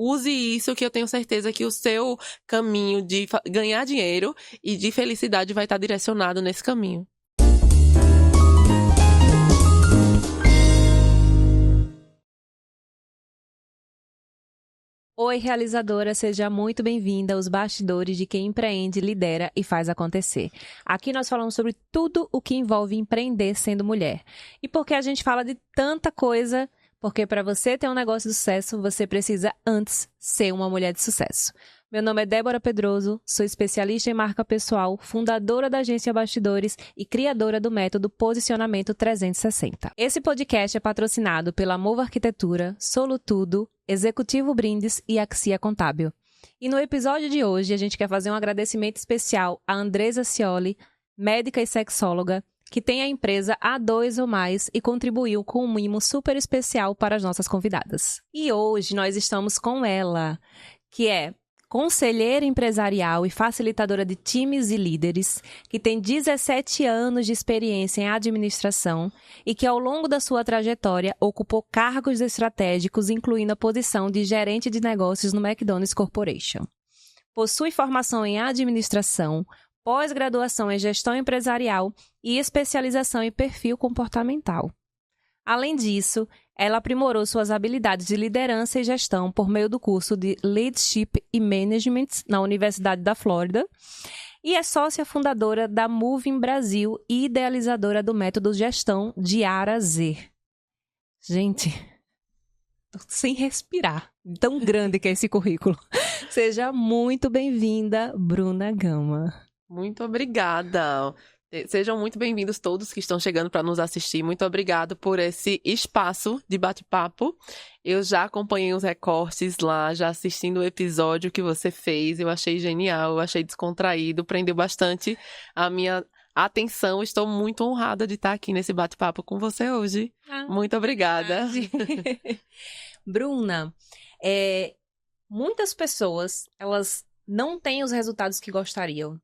use isso que eu tenho certeza que o seu caminho de ganhar dinheiro e de felicidade vai estar direcionado nesse caminho. Oi, realizadora, seja muito bem-vinda aos bastidores de quem empreende, lidera e faz acontecer. Aqui nós falamos sobre tudo o que envolve empreender sendo mulher. E por que a gente fala de tanta coisa? Porque para você ter um negócio de sucesso, você precisa antes ser uma mulher de sucesso. Meu nome é Débora Pedroso, sou especialista em marca pessoal, fundadora da agência Bastidores e criadora do método Posicionamento 360. Esse podcast é patrocinado pela Mova Arquitetura, Solutudo, Executivo Brindes e Axia Contábil. E no episódio de hoje, a gente quer fazer um agradecimento especial a Andresa Scioli, médica e sexóloga, que tem a empresa A2 ou mais e contribuiu com um mimo super especial para as nossas convidadas. E hoje nós estamos com ela, que é conselheira empresarial e facilitadora de times e líderes, que tem 17 anos de experiência em administração e que ao longo da sua trajetória ocupou cargos estratégicos, incluindo a posição de gerente de negócios no McDonald's Corporation. Possui formação em administração, pós-graduação em gestão empresarial e especialização em perfil comportamental. Além disso, ela aprimorou suas habilidades de liderança e gestão por meio do curso de Leadership e Management na Universidade da Flórida e é sócia fundadora da Moving Brasil e idealizadora do método Gestão de A a Z. Gente, tô sem respirar, tão grande que é esse currículo. Seja muito bem-vinda, Bruna Gama. Muito obrigada. Sejam muito bem-vindos todos que estão chegando para nos assistir. Muito obrigada por esse espaço de bate-papo. Eu já acompanhei os recortes lá, já assistindo o episódio que você fez. Eu achei genial, eu achei descontraído, prendeu bastante a minha atenção. Estou muito honrada de estar aqui nesse bate-papo com você hoje. Muito obrigada. Bruna, muitas pessoas, elas não têm os resultados que gostariam.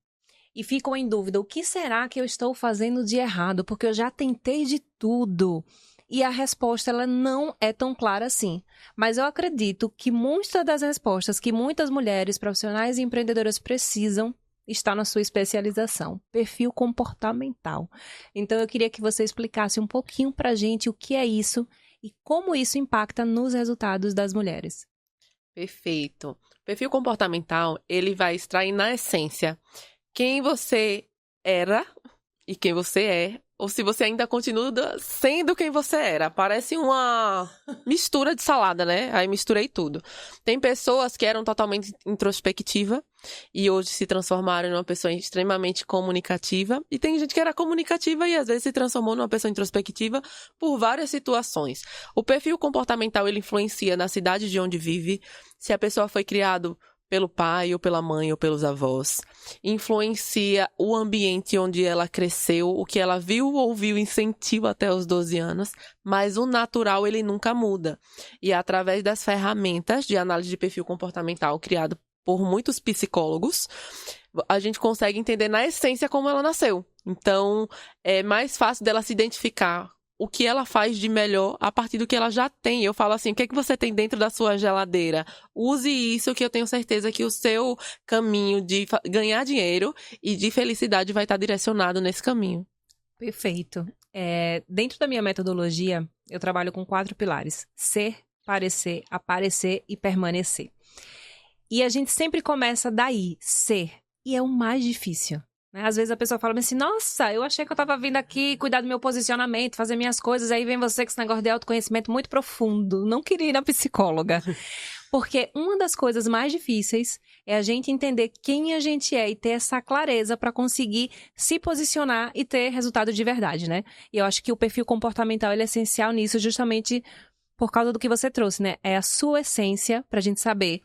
E ficam em dúvida, o que será que eu estou fazendo de errado? Porque eu já tentei de tudo. E a resposta, ela não é tão clara assim. Mas eu acredito que muitas das respostas que muitas mulheres profissionais e empreendedoras precisam está na sua especialização, perfil comportamental. Então, eu queria que você explicasse um pouquinho pra gente o que é isso e como isso impacta nos resultados das mulheres. Perfeito. O perfil comportamental, ele vai extrair na essência quem você era e quem você é, ou se você ainda continua sendo quem você era. Parece uma mistura de salada, né? Aí misturei tudo. Tem pessoas que eram totalmente introspectiva e hoje se transformaram em uma pessoa extremamente comunicativa. E tem gente que era comunicativa e às vezes se transformou numa pessoa introspectiva por várias situações. O perfil comportamental, ele influencia na cidade de onde vive, se a pessoa foi criada pelo pai, ou pela mãe, ou pelos avós. Influencia o ambiente onde ela cresceu, o que ela viu, ouviu e sentiu até os 12 anos, mas o natural, ele nunca muda. E através das ferramentas de análise de perfil comportamental criado por muitos psicólogos, a gente consegue entender na essência como ela nasceu. Então, é mais fácil dela se identificar o que ela faz de melhor a partir do que ela já tem. Eu falo assim, o que é que você tem dentro da sua geladeira? Use isso que eu tenho certeza que o seu caminho de ganhar dinheiro e de felicidade vai estar direcionado nesse caminho. Perfeito. Dentro da minha metodologia, eu trabalho com 4 pilares. Ser, parecer, aparecer e permanecer. E a gente sempre começa daí, ser. E é o mais difícil. Às vezes a pessoa fala assim, nossa, eu achei que eu tava vindo aqui cuidar do meu posicionamento, fazer minhas coisas, aí vem você com esse negócio de autoconhecimento muito profundo. Não queria ir na psicóloga. Porque uma das coisas mais difíceis é a gente entender quem a gente é e ter essa clareza para conseguir se posicionar e ter resultado de verdade, né? E eu acho que o perfil comportamental ele é essencial nisso justamente por causa do que você trouxe, né? É a sua essência pra gente saber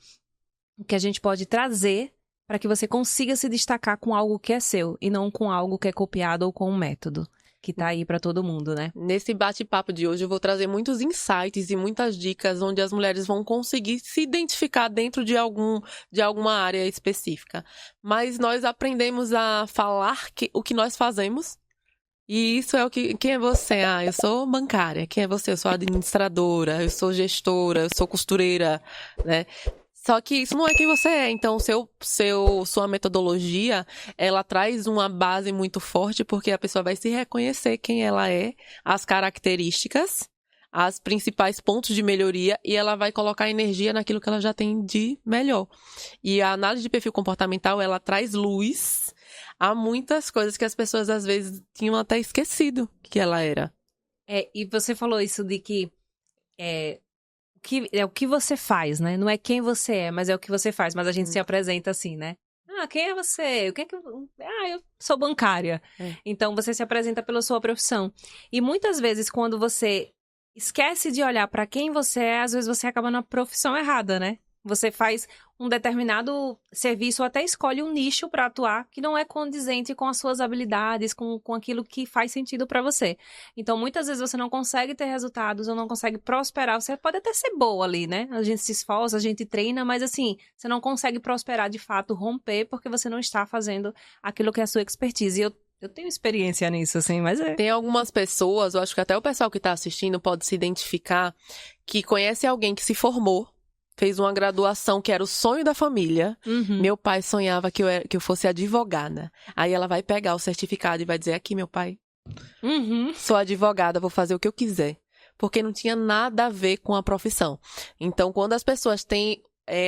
o que a gente pode trazer para que você consiga se destacar com algo que é seu e não com algo que é copiado ou com um método que tá aí para todo mundo, né? Nesse bate-papo de hoje eu vou trazer muitos insights e muitas dicas onde as mulheres vão conseguir se identificar dentro de alguma área específica. Mas nós aprendemos a falar o que nós fazemos. E isso é quem é você? Eu sou bancária. Quem é você? Eu sou administradora, eu sou gestora, eu sou costureira, né? Só que isso não é quem você é. Então, sua metodologia, ela traz uma base muito forte, porque a pessoa vai se reconhecer quem ela é, as características, as principais pontos de melhoria, e ela vai colocar energia naquilo que ela já tem de melhor. E a análise de perfil comportamental, ela traz luz a muitas coisas que as pessoas, às vezes, tinham até esquecido que ela era. E você falou isso de que é o que você faz, né? Não é quem você é, mas é o que você faz. Mas a gente se apresenta assim, né? Quem é você? O que é que eu sou bancária. Então você se apresenta pela sua profissão. E muitas vezes quando você esquece de olhar pra quem você é, às vezes você acaba na profissão errada, né? Você faz um determinado serviço ou até escolhe um nicho pra atuar que não é condizente com as suas habilidades, com aquilo que faz sentido pra você. Então, muitas vezes você não consegue ter resultados ou não consegue prosperar. Você pode até ser boa ali, né? A gente se esforça, a gente treina, mas assim, você não consegue prosperar de fato, romper, porque você não está fazendo aquilo que é a sua expertise. E eu tenho experiência nisso, assim, mas Tem algumas pessoas, eu acho que até o pessoal que tá assistindo pode se identificar, que conhece alguém que se formou, fez uma graduação que era o sonho da família. Meu pai sonhava que eu fosse advogada. Aí ela vai pegar o certificado e vai dizer, aqui, meu pai, sou advogada, vou fazer o que eu quiser. Porque não tinha nada a ver com a profissão. Então, quando as pessoas têm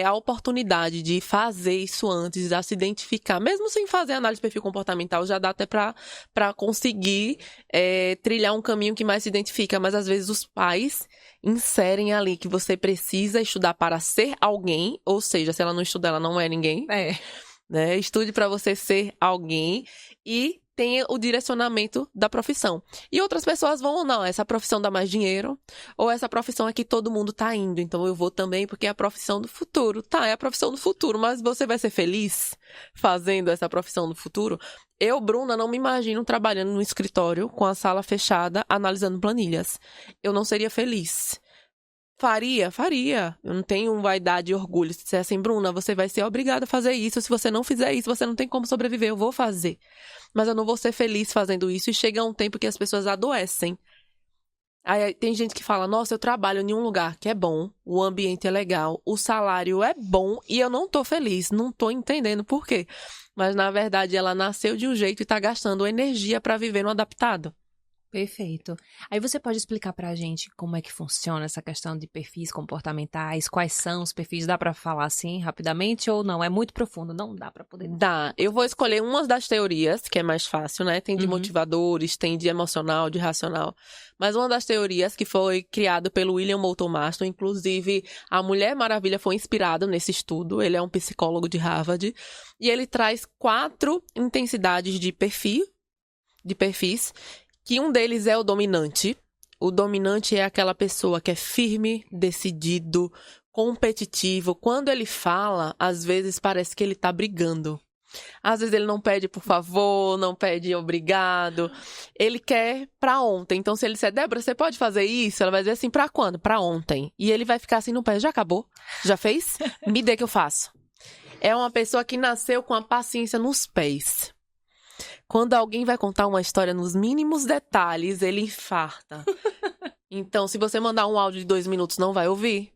a oportunidade de fazer isso antes, já se identificar, mesmo sem fazer análise de perfil comportamental, já dá até pra conseguir trilhar um caminho que mais se identifica. Mas às vezes os pais inserem ali que você precisa estudar para ser alguém, ou seja, se ela não estudar, ela não é ninguém. Né? Estude para você ser alguém e tenha o direcionamento da profissão. E outras pessoas vão, não, essa profissão dá mais dinheiro, ou essa profissão é que todo mundo tá indo, então eu vou também porque é a profissão do futuro. Tá, é a profissão do futuro, mas você vai ser feliz fazendo essa profissão do futuro? Eu, Bruna, não me imagino trabalhando num escritório com a sala fechada, analisando planilhas. Eu não seria feliz. Faria. Eu não tenho vaidade e orgulho. Se disser assim, Bruna, você vai ser obrigada a fazer isso. Se você não fizer isso, você não tem como sobreviver. Eu vou fazer. Mas eu não vou ser feliz fazendo isso. E chega um tempo que as pessoas adoecem. Aí tem gente que fala, nossa, eu trabalho em um lugar que é bom, o ambiente é legal, o salário é bom e eu não tô feliz. Não tô entendendo por quê. Mas, na verdade, ela nasceu de um jeito e tá gastando energia pra viver no adaptado. Perfeito. Aí você pode explicar pra gente como é que funciona essa questão de perfis comportamentais, quais são os perfis, dá pra falar assim rapidamente ou não? É muito profundo, não dá pra poder... Dá. Eu vou escolher uma das teorias, que é mais fácil, né? Tem de motivadores, tem de emocional, de racional. Mas uma das teorias que foi criada pelo William Moulton Marston, inclusive a Mulher Maravilha foi inspirada nesse estudo, ele é um psicólogo de Harvard, e ele traz 4 intensidades de perfis, que um deles é o dominante. O dominante é aquela pessoa que é firme, decidido, competitivo. Quando ele fala, às vezes parece que ele tá brigando. Às vezes ele não pede por favor, não pede obrigado. Ele quer pra ontem. Então, se ele disser, Débora, você pode fazer isso? Ela vai dizer assim, pra quando? Pra ontem. E ele vai ficar assim no pé, já acabou? Já fez? Me dê que eu faço. É uma pessoa que nasceu com a paciência nos pés. Quando alguém vai contar uma história nos mínimos detalhes, ele infarta. Então, se você mandar um áudio de 2 minutos, não vai ouvir.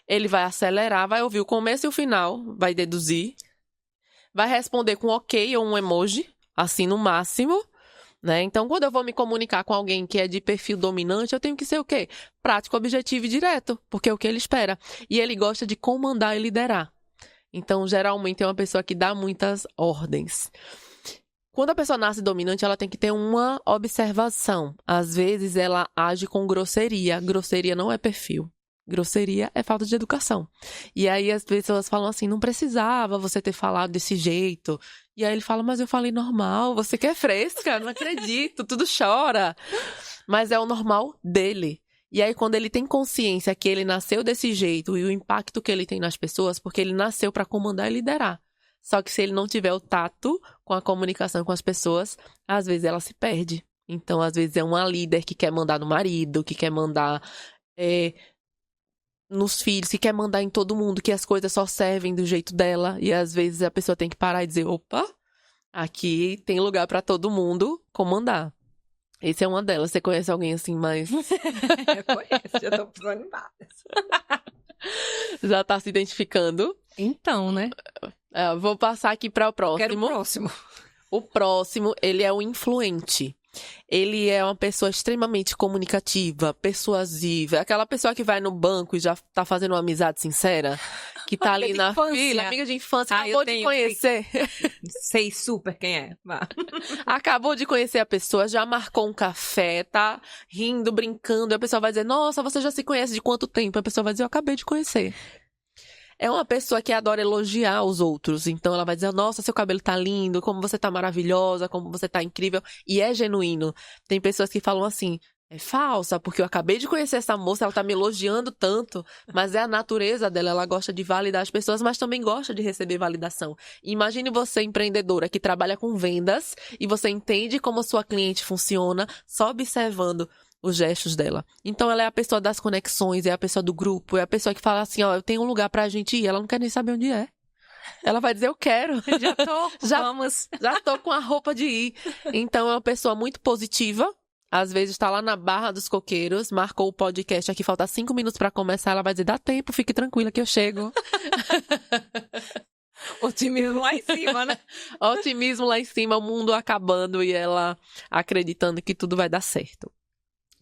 Ele vai acelerar, vai ouvir o começo e o final, vai deduzir. Vai responder com ok ou um emoji, assim no máximo. Né? Então, quando eu vou me comunicar com alguém que é de perfil dominante, eu tenho que ser o quê? Prático, objetivo e direto, porque é o que ele espera. E ele gosta de comandar e liderar. Então, geralmente, é uma pessoa que dá muitas ordens. Quando a pessoa nasce dominante, ela tem que ter uma observação. Às vezes, ela age com grosseria. Grosseria não é perfil. Grosseria é falta de educação. E aí, as pessoas falam assim, não precisava você ter falado desse jeito. E aí, ele fala, mas eu falei normal, você que é fresca, não acredito, tudo chora. Mas é o normal dele. E aí, quando ele tem consciência que ele nasceu desse jeito e o impacto que ele tem nas pessoas, porque ele nasceu para comandar e liderar. Só que se ele não tiver o tato com a comunicação com as pessoas, às vezes ela se perde. Então, às vezes é uma líder que quer mandar no marido, que quer mandar nos filhos, que quer mandar em todo mundo, que as coisas só servem do jeito dela. E às vezes a pessoa tem que parar e dizer, opa, aqui tem lugar pra todo mundo comandar. Essa é uma delas. Você conhece alguém assim mais... Eu conheço, já tô precisando em várias. Já tá se identificando. Então, né? Vou passar aqui para o próximo. Quero o próximo. O próximo, ele é o influente. Ele é uma pessoa extremamente comunicativa, persuasiva. Aquela pessoa que vai no banco e já tá fazendo uma amizade sincera. Que tá ali na fila, amiga de infância, acabou de conhecer. Sei super quem é. Vá. Acabou de conhecer a pessoa, já marcou um café, tá rindo, brincando. E a pessoa vai dizer, nossa, você já se conhece de quanto tempo? A pessoa vai dizer, eu acabei de conhecer. É uma pessoa que adora elogiar os outros. Então, ela vai dizer, nossa, seu cabelo tá lindo, como você tá maravilhosa, como você tá incrível. E é genuíno. Tem pessoas que falam assim, é falsa, porque eu acabei de conhecer essa moça, ela tá me elogiando tanto. Mas é a natureza dela, ela gosta de validar as pessoas, mas também gosta de receber validação. Imagine você, empreendedora, que trabalha com vendas, e você entende como a sua cliente funciona, só observando os gestos dela. Então, ela é a pessoa das conexões, é a pessoa do grupo, é a pessoa que fala assim, ó, eu tenho um lugar pra gente ir, ela não quer nem saber onde é. Ela vai dizer, eu quero. Vamos. Já tô com a roupa de ir. Então, é uma pessoa muito positiva. Às vezes, tá lá na Barra dos Coqueiros, marcou o podcast aqui, falta 5 minutos pra começar, ela vai dizer, dá tempo, fique tranquila que eu chego. Otimismo lá em cima, né? Otimismo lá em cima, o mundo acabando e ela acreditando que tudo vai dar certo.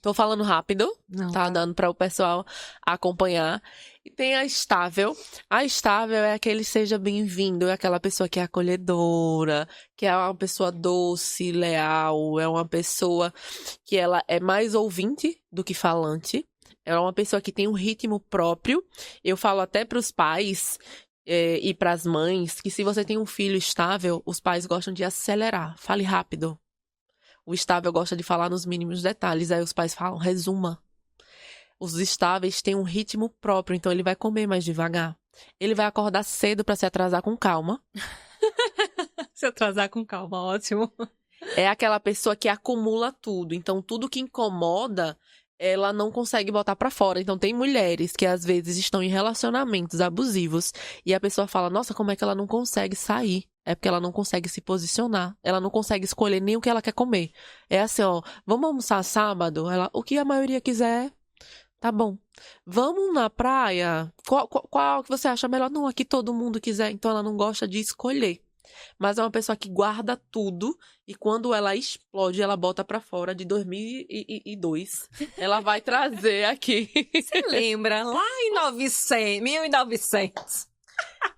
Tô falando rápido, Não, tá dando para o pessoal acompanhar. E tem a estável. A estável é aquele seja bem-vindo, é aquela pessoa que é acolhedora, que é uma pessoa doce, leal, é uma pessoa que ela é mais ouvinte do que falante. É uma pessoa que tem um ritmo próprio. Eu falo até para os pais e para as mães que se você tem um filho estável, os pais gostam de acelerar. Fale rápido. O estável gosta de falar nos mínimos detalhes. Aí os pais falam, resuma. Os estáveis têm um ritmo próprio, então ele vai comer mais devagar. Ele vai acordar cedo para se atrasar com calma. Se atrasar com calma, ótimo. É aquela pessoa que acumula tudo. Então, tudo que incomoda, ela não consegue botar pra fora. Então, tem mulheres que às vezes estão em relacionamentos abusivos e a pessoa fala, nossa, como é que ela não consegue sair? É porque ela não consegue se posicionar. Ela não consegue escolher nem o que ela quer comer. É assim, ó, vamos almoçar sábado? Ela, o que a maioria quiser, tá bom. Vamos na praia? Qual que você acha melhor? Não, aqui todo mundo quiser. Então, ela não gosta de escolher. Mas é uma pessoa que guarda tudo e quando ela explode, ela bota pra fora de 2002. Ela vai trazer aqui. Você lembra? Lá em 1900.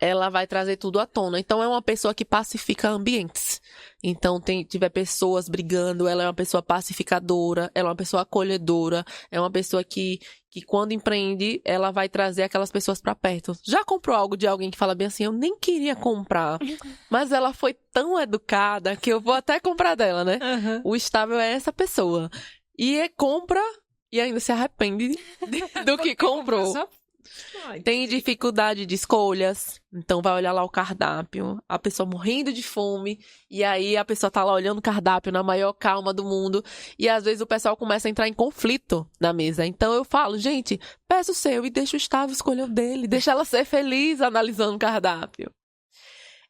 Ela vai trazer tudo à tona. Então, é uma pessoa que pacifica ambientes. Então, tiver pessoas brigando, ela é uma pessoa pacificadora, ela é uma pessoa acolhedora, é uma pessoa que quando empreende, ela vai trazer aquelas pessoas pra perto. Já comprou algo de alguém que fala bem assim, eu nem queria comprar, mas ela foi tão educada que eu vou até comprar dela, né? Uhum. O estável é essa pessoa. E compra e ainda se arrepende do que comprou. Tem dificuldade de escolhas, então vai olhar lá o cardápio, a pessoa morrendo de fome, e aí a pessoa tá lá olhando o cardápio na maior calma do mundo, e às vezes o pessoal começa a entrar em conflito na mesa. Então eu falo, gente, peça o seu e deixa o estável escolher o dele, deixa ela ser feliz analisando o cardápio.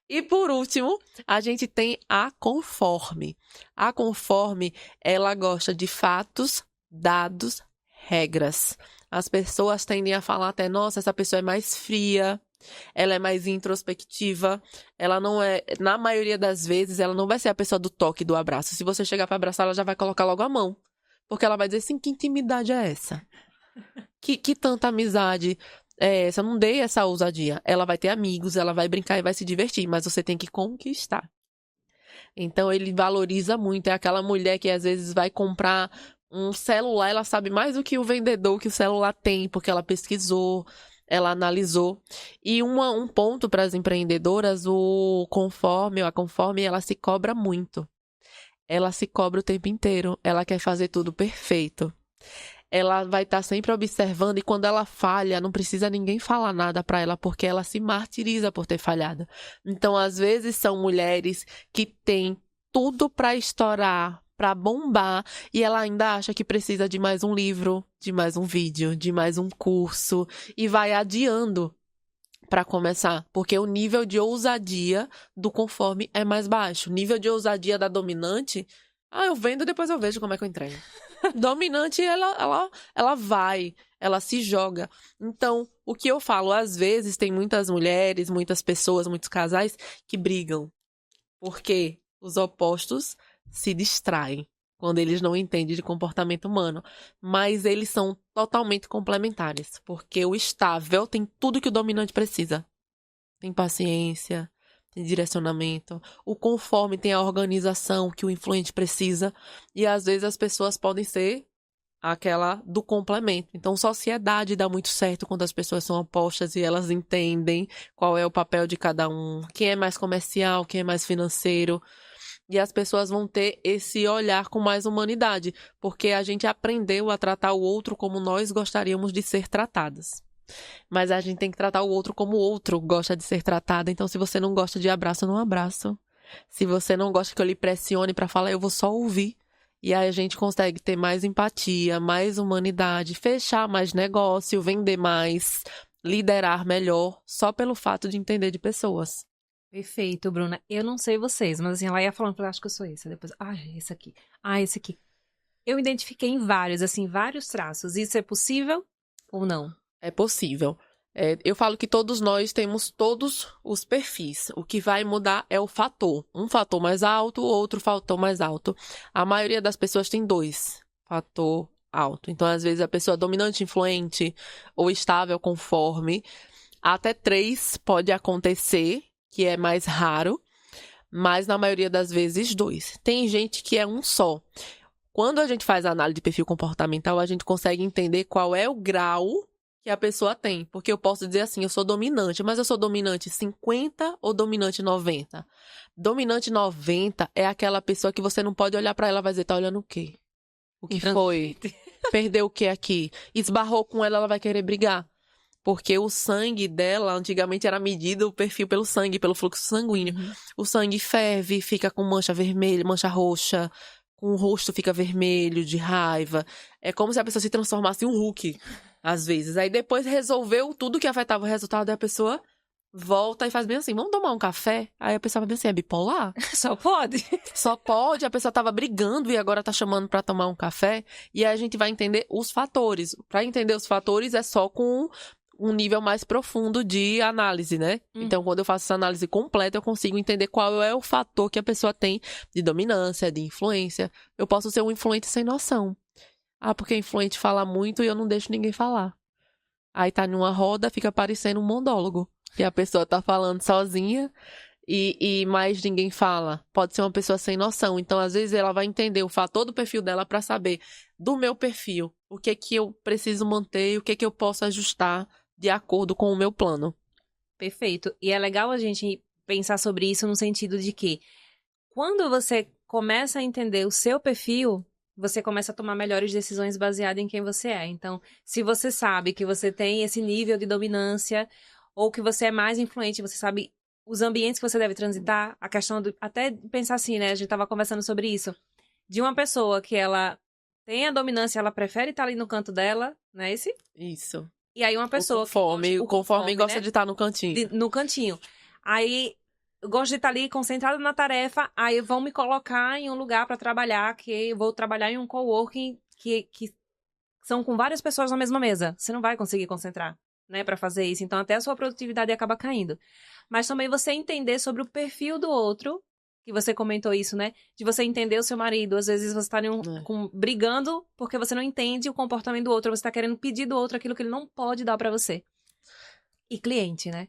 E por último, a gente tem a conforme. A conforme, ela gosta de fatos, dados, regras. As pessoas tendem a falar até, nossa, essa pessoa é mais fria, ela é mais introspectiva, ela não é, na maioria das vezes, ela não vai ser a pessoa do toque, do abraço. Se você chegar para abraçar, ela já vai colocar logo a mão. Porque ela vai dizer assim, que intimidade é essa? Que tanta amizade é essa? Eu não dei essa ousadia. Ela vai ter amigos, ela vai brincar e vai se divertir, mas você tem que conquistar. Então, ele valoriza muito. É aquela mulher que às vezes vai comprar um celular, ela sabe mais do que o vendedor que o celular tem, porque ela pesquisou, ela analisou. E um ponto para as empreendedoras, a conforme, ela se cobra muito. Ela se cobra o tempo inteiro, ela quer fazer tudo perfeito. Ela vai estar sempre observando e quando ela falha, não precisa ninguém falar nada para ela, porque ela se martiriza por ter falhado. Então, às vezes, são mulheres que têm tudo para estourar, para bombar, e ela ainda acha que precisa de mais um livro, de mais um vídeo, de mais um curso, e vai adiando para começar, porque o nível de ousadia do conforme é mais baixo. O nível de ousadia da dominante, eu vendo, depois eu vejo como é que eu entrego. Dominante, ela vai, ela se joga. Então, o que eu falo, às vezes tem muitas mulheres, muitas pessoas, muitos casais que brigam. Porque os opostos se distraem quando eles não entendem de comportamento humano. Mas eles são totalmente complementares. Porque o estável tem tudo que o dominante precisa. Tem paciência, tem direcionamento. O conforme tem a organização que o influente precisa. E às vezes as pessoas podem ser aquela do complemento. Então, sociedade dá muito certo quando as pessoas são opostas e elas entendem qual é o papel de cada um. Quem é mais comercial, quem é mais financeiro. E as pessoas vão ter esse olhar com mais humanidade. Porque a gente aprendeu a tratar o outro como nós gostaríamos de ser tratadas. Mas a gente tem que tratar o outro como o outro gosta de ser tratado. Então, se você não gosta de abraço, não abraço. Se você não gosta que eu lhe pressione para falar, eu vou só ouvir. E aí a gente consegue ter mais empatia, mais humanidade, fechar mais negócio, vender mais, liderar melhor, só pelo fato de entender de pessoas. Perfeito, Bruna. Eu não sei vocês, mas assim, ela ia falando, eu acho que eu sou esse. Depois, esse aqui. Esse aqui. Eu identifiquei em vários traços. Isso é possível ou não? É possível. Eu falo que todos nós temos todos os perfis. O que vai mudar é o fator. Um fator mais alto, outro fator mais alto. A maioria das pessoas tem 2 fator alto. Então, às vezes, a pessoa dominante, influente ou estável, conforme. Até 3 pode acontecer, que é mais raro. Mas, na maioria das vezes, 2. Tem gente que é um só. Quando a gente faz a análise de perfil comportamental, a gente consegue entender qual é o grau que a pessoa tem. Porque eu posso dizer assim, eu sou dominante, mas eu sou dominante 50 ou dominante 90? Dominante 90 é aquela pessoa que você não pode olhar pra ela e vai dizer, tá olhando o quê? O que foi? Perdeu o quê aqui? Esbarrou com ela, ela vai querer brigar. Porque o sangue dela, antigamente, era medido o perfil pelo sangue, pelo fluxo sanguíneo. Uhum. O sangue ferve, fica com mancha vermelha, mancha roxa, com o rosto fica vermelho, de raiva. É como se a pessoa se transformasse em um Hulk, às vezes. Aí depois resolveu tudo que afetava o resultado, e a pessoa volta e faz bem assim, vamos tomar um café? Aí a pessoa vai bem assim, é bipolar? Só pode? Só pode, a pessoa tava brigando e agora tá chamando pra tomar um café. E aí a gente vai entender os fatores. Pra entender os fatores é só com um nível mais profundo de análise, né? Então, quando eu faço essa análise completa, eu consigo entender qual é o fator que a pessoa tem de dominância, de influência. Eu posso ser um influente sem noção. Porque influente fala muito e eu não deixo ninguém falar. Aí tá numa roda, fica parecendo um monólogo. Que a pessoa tá falando sozinha e mais ninguém fala. Pode ser uma pessoa sem noção. Então, às vezes, ela vai entender o fator do perfil dela pra saber do meu perfil. O que que eu preciso manter, o que que eu posso ajustar de acordo com o meu plano. Perfeito. E é legal a gente pensar sobre isso no sentido de que quando você começa a entender o seu perfil, você começa a tomar melhores decisões baseadas em quem você é. Então, se você sabe que você tem esse nível de dominância ou que você é mais influente, você sabe os ambientes que você deve transitar, a questão do... Até pensar assim, né? A gente estava conversando sobre isso. De uma pessoa que ela tem a dominância, ela prefere estar ali no canto dela, não é esse? Isso. E aí uma pessoa... O conforme gosta, né, de estar no cantinho. No cantinho. Aí, eu gosto de estar ali concentrada na tarefa, aí vão me colocar em um lugar para trabalhar, que eu vou trabalhar em um coworking que são com várias pessoas na mesma mesa. Você não vai conseguir concentrar, né, para fazer isso. Então, até a sua produtividade acaba caindo. Mas também você entender sobre o perfil do outro, que você comentou isso, né? De você entender o seu marido. Às vezes você tá brigando porque você não entende o comportamento do outro. Você tá querendo pedir do outro aquilo que ele não pode dar pra você. E cliente, né?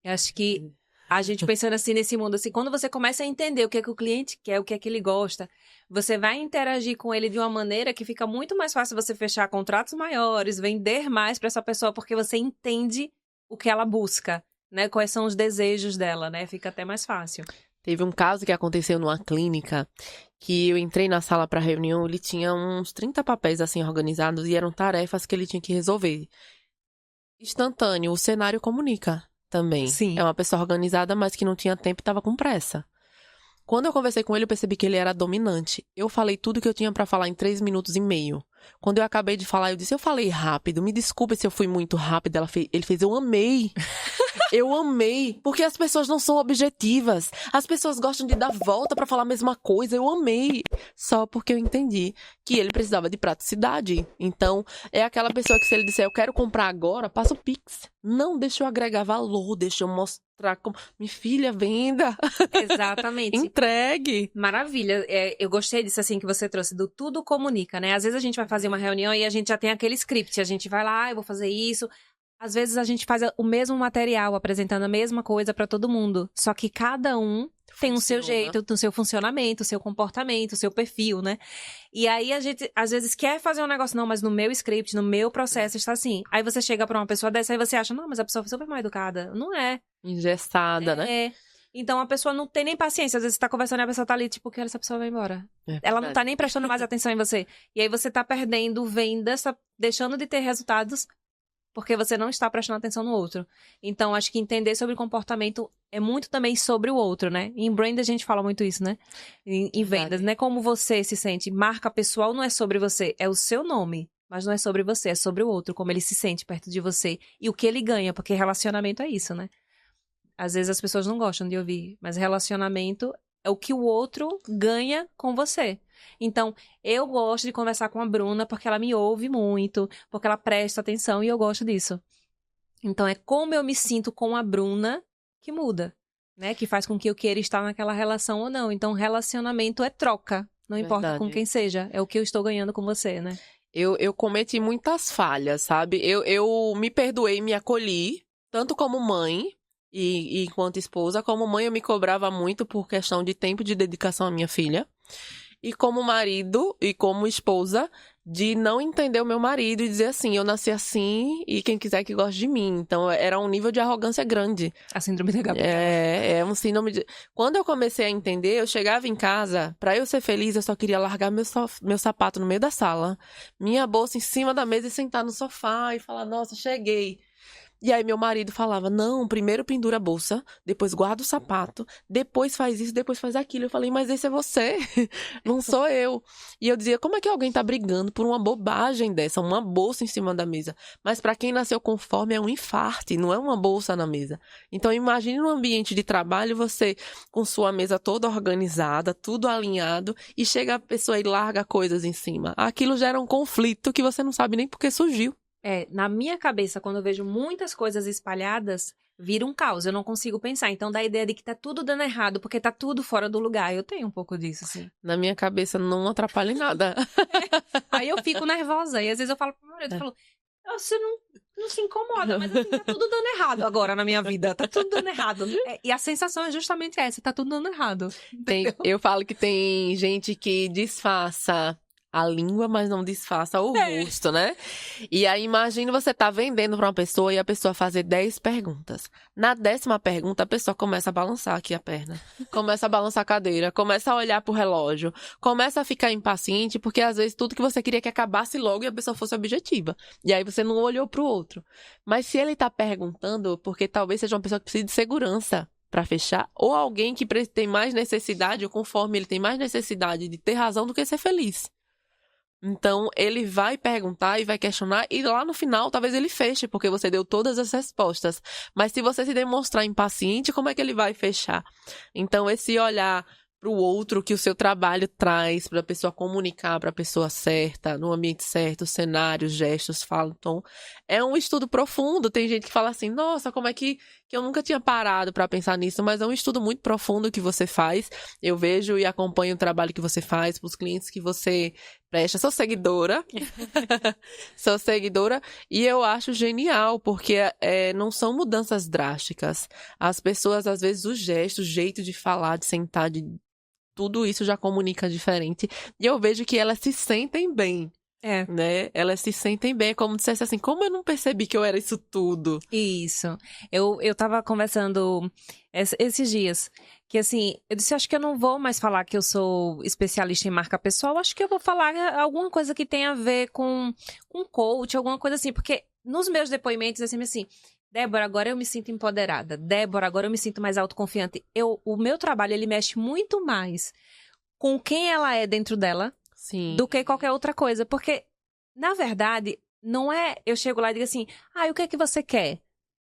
Eu acho que a gente pensando assim nesse mundo, assim, quando você começa a entender o que é que o cliente quer, o que é que ele gosta, você vai interagir com ele de uma maneira que fica muito mais fácil você fechar contratos maiores, vender mais pra essa pessoa, porque você entende o que ela busca, né? Quais são os desejos dela, né? Fica até mais fácil. Teve um caso que aconteceu numa clínica que eu entrei na sala para reunião, ele tinha uns 30 papéis assim organizados e eram tarefas que ele tinha que resolver. Instantâneo, o cenário comunica também. Sim. É uma pessoa organizada, mas que não tinha tempo e estava com pressa. Quando eu conversei com ele, eu percebi que ele era dominante. Eu falei tudo que eu tinha para falar em 3 minutos e meio. Quando eu acabei de falar, eu disse, eu falei rápido, me desculpe se eu fui muito rápido. Ele fez, eu amei. Eu amei, porque as pessoas não são objetivas. As pessoas gostam de dar volta pra falar a mesma coisa. Eu amei. Só porque eu entendi que ele precisava de praticidade. Então, é aquela pessoa que se ele disser, eu quero comprar agora, passa o Pix. Não, deixa eu agregar valor, deixa eu mostrar como... Minha filha, venda. Exatamente. Entregue. Maravilha. Eu gostei disso, assim, que você trouxe, do tudo comunica, né? Às vezes a gente vai fazer uma reunião e a gente já tem aquele script. A gente vai lá, eu vou fazer isso... Às vezes a gente faz o mesmo material, apresentando a mesma coisa pra todo mundo. Só que cada um tem o seu jeito, o seu funcionamento, o seu comportamento, o seu perfil, né? E aí a gente, às vezes, quer fazer um negócio, não, mas no meu script, no meu processo está assim. Aí você chega pra uma pessoa dessa e você acha, não, mas a pessoa foi super mal educada. Não é. Engessada, né? É. Então a pessoa não tem nem paciência. Às vezes você tá conversando e a pessoa tá ali, tipo, quero essa pessoa vai embora. Ela não tá nem prestando mais atenção em você. E aí você tá perdendo vendas, tá deixando de ter resultados porque você não está prestando atenção no outro. Então, acho que entender sobre comportamento é muito também sobre o outro, né? Em brand a gente fala muito isso, né? Em vendas, né? Como você se sente. Marca pessoal não é sobre você, é o seu nome. Mas não é sobre você, é sobre o outro, como ele se sente perto de você. E o que ele ganha, porque relacionamento é isso, né? Às vezes as pessoas não gostam de ouvir, mas relacionamento é o que o outro ganha com você. Então, eu gosto de conversar com a Bruna porque ela me ouve muito, porque ela presta atenção e eu gosto disso. Então, é como eu me sinto com a Bruna que muda, né? Que faz com que eu queira estar naquela relação ou não. Então, relacionamento é troca, não importa com quem seja. É o que eu estou ganhando com você, né? Eu cometi muitas falhas, sabe? Eu me perdoei, me acolhi, tanto como mãe e enquanto esposa. Como mãe, eu me cobrava muito por questão de tempo de dedicação à minha filha. E como marido e como esposa, de não entender o meu marido e dizer assim, eu nasci assim e quem quiser que goste de mim. Então, era um nível de arrogância grande. A síndrome da Gabriela. É um síndrome de... Quando eu comecei a entender, eu chegava em casa, pra eu ser feliz, eu só queria largar meu sapato no meio da sala, minha bolsa em cima da mesa e sentar no sofá e falar, nossa, cheguei. E aí meu marido falava, não, primeiro pendura a bolsa, depois guarda o sapato, depois faz isso, depois faz aquilo. Eu falei, mas esse é você, não sou eu. E eu dizia, como é que alguém tá brigando por uma bobagem dessa, uma bolsa em cima da mesa? Mas pra quem nasceu com fome é um infarte, não é uma bolsa na mesa. Então imagine no ambiente de trabalho você com sua mesa toda organizada, tudo alinhado, e chega a pessoa e larga coisas em cima. Aquilo gera um conflito que você não sabe nem por que surgiu. Na minha cabeça, quando eu vejo muitas coisas espalhadas, vira um caos, eu não consigo pensar. Então, dá a ideia de que tá tudo dando errado, porque tá tudo fora do lugar. Eu tenho um pouco disso, assim. Na minha cabeça, não atrapalha em nada. Aí eu fico nervosa, e às vezes eu falo pro meu marido, eu falo, você não se incomoda, mas assim, tá tudo dando errado agora na minha vida, tá tudo dando errado. E a sensação é justamente essa, tá tudo dando errado. Eu falo que tem gente que disfarça a língua, mas não disfarça o rosto, né? E aí, imagina você tá vendendo pra uma pessoa e a pessoa fazer 10 perguntas. Na 10ª pergunta, a pessoa começa a balançar aqui a perna. Começa a balançar a cadeira, começa a olhar pro relógio, começa a ficar impaciente, porque às vezes tudo que você queria que acabasse logo e a pessoa fosse objetiva. E aí você não olhou pro outro. Mas se ele tá perguntando, porque talvez seja uma pessoa que precisa de segurança pra fechar, ou alguém que tem mais necessidade, ou conforme ele tem mais necessidade de ter razão do que ser feliz. Então, ele vai perguntar e vai questionar e lá no final, talvez ele feche, porque você deu todas as respostas. Mas se você se demonstrar impaciente, como é que ele vai fechar? Então, esse olhar para o outro que o seu trabalho traz, para a pessoa comunicar para a pessoa certa, no ambiente certo, cenários, gestos, fala, tom, é um estudo profundo. Tem gente que fala assim, nossa, como é que eu nunca tinha parado para pensar nisso, mas é um estudo muito profundo que você faz. Eu vejo e acompanho o trabalho que você faz, para os clientes que você presta. Sou seguidora, e eu acho genial, porque não são mudanças drásticas. As pessoas, às vezes, o gesto, o jeito de falar, de sentar, tudo isso já comunica diferente. E eu vejo que elas se sentem bem. Né? Elas se sentem bem, como dissesse assim, como eu não percebi que eu era isso tudo? Isso. Eu tava conversando esses dias, que assim, eu disse, acho que eu não vou mais falar que eu sou especialista em marca pessoal, acho que eu vou falar alguma coisa que tenha a ver com coach, alguma coisa assim, porque nos meus depoimentos, assim, Débora, agora eu me sinto empoderada. Débora, agora eu me sinto mais autoconfiante. O meu trabalho, ele mexe muito mais com quem ela é dentro dela, Sim, do que qualquer outra coisa. Porque na verdade, não é... Eu chego lá e digo assim, o que é que você quer?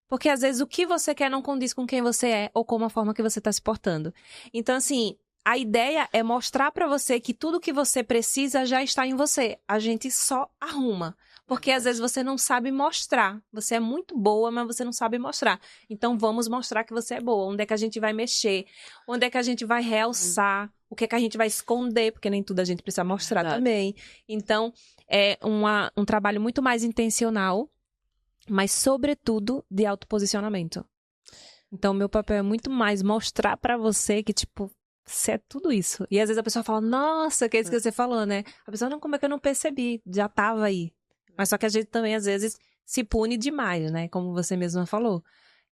Porque, às vezes, o que você quer não condiz com quem você é ou com a forma que você tá se portando. Então, assim, a ideia é mostrar pra você que tudo que você precisa já está em você. A gente só arruma. Porque, às vezes, você não sabe mostrar. Você é muito boa, mas você não sabe mostrar. Então, vamos mostrar que você é boa. Onde é que a gente vai mexer? Onde é que a gente vai realçar? O que é que a gente vai esconder? Porque nem tudo a gente precisa mostrar também. Então, é um trabalho muito mais intencional, mas, sobretudo, de autoposicionamento. Então, meu papel é muito mais mostrar pra você que, tipo, você é tudo isso. E, às vezes, a pessoa fala, nossa, que é isso que você falou, né? A pessoa, não, como é que eu não percebi? Já tava aí. Mas só que a gente também, às vezes, se pune demais, né? Como você mesma falou.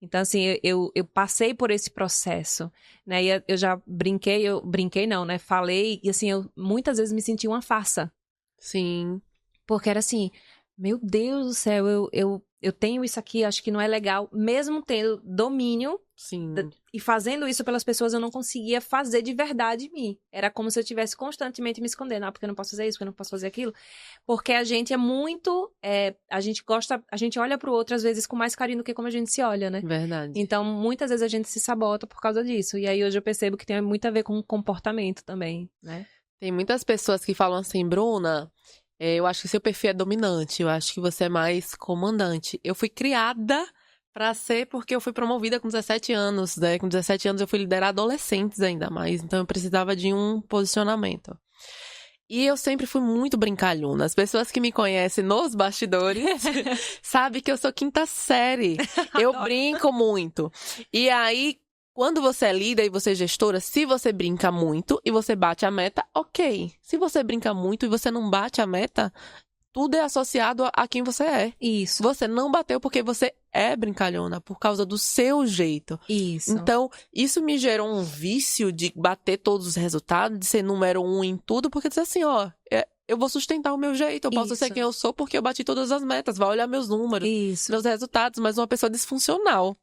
Então, assim, eu passei por esse processo, né? E eu já brinquei não, né? Falei, e assim, eu muitas vezes me senti uma farsa. Sim. Porque era assim, meu Deus do céu, eu tenho isso aqui, acho que não é legal. Mesmo tendo domínio Sim. e fazendo isso pelas pessoas, eu não conseguia fazer de verdade em mim. Era como se eu estivesse constantemente me escondendo. Porque eu não posso fazer isso, porque eu não posso fazer aquilo. Porque a gente é muito... a gente olha pro outro, às vezes, com mais carinho do que como a gente se olha, né? Verdade. Então, muitas vezes a gente se sabota por causa disso. E aí, hoje eu percebo que tem muito a ver com comportamento também, né? Tem muitas pessoas que falam assim, Bruna, eu acho que seu perfil é dominante, eu acho que você é mais comandante. Eu fui criada pra ser porque eu fui promovida com 17 anos, né? Com 17 anos eu fui liderar adolescentes ainda mais, então eu precisava de um posicionamento. E eu sempre fui muito brincalhona. As pessoas que me conhecem nos bastidores sabem que eu sou quinta série. Eu brinco muito. E aí, quando você é líder e você é gestora, se você brinca muito e você bate a meta, ok. Se você brinca muito e você não bate a meta, tudo é associado a quem você é. Isso. Você não bateu porque você é brincalhona, por causa do seu jeito. Isso. Então, isso me gerou um vício de bater todos os resultados, de ser número 1 em tudo, porque diz assim, eu vou sustentar o meu jeito, eu posso ser quem eu sou porque eu bati todas as metas, vai olhar meus números, meus resultados, mas uma pessoa disfuncional.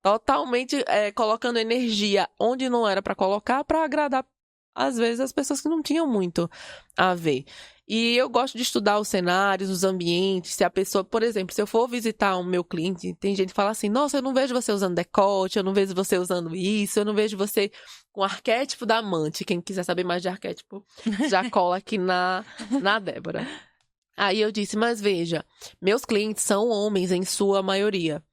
Totalmente colocando energia onde não era pra colocar, pra agradar, às vezes, as pessoas que não tinham muito a ver. E eu gosto de estudar os cenários, os ambientes, se a pessoa, por exemplo, se eu for visitar o meu cliente, tem gente que fala assim, nossa, eu não vejo você usando decote, eu não vejo você usando isso, eu não vejo você com o arquétipo da amante. Quem quiser saber mais de arquétipo, já cola aqui na Débora. Aí eu disse, mas veja, meus clientes são homens em sua maioria.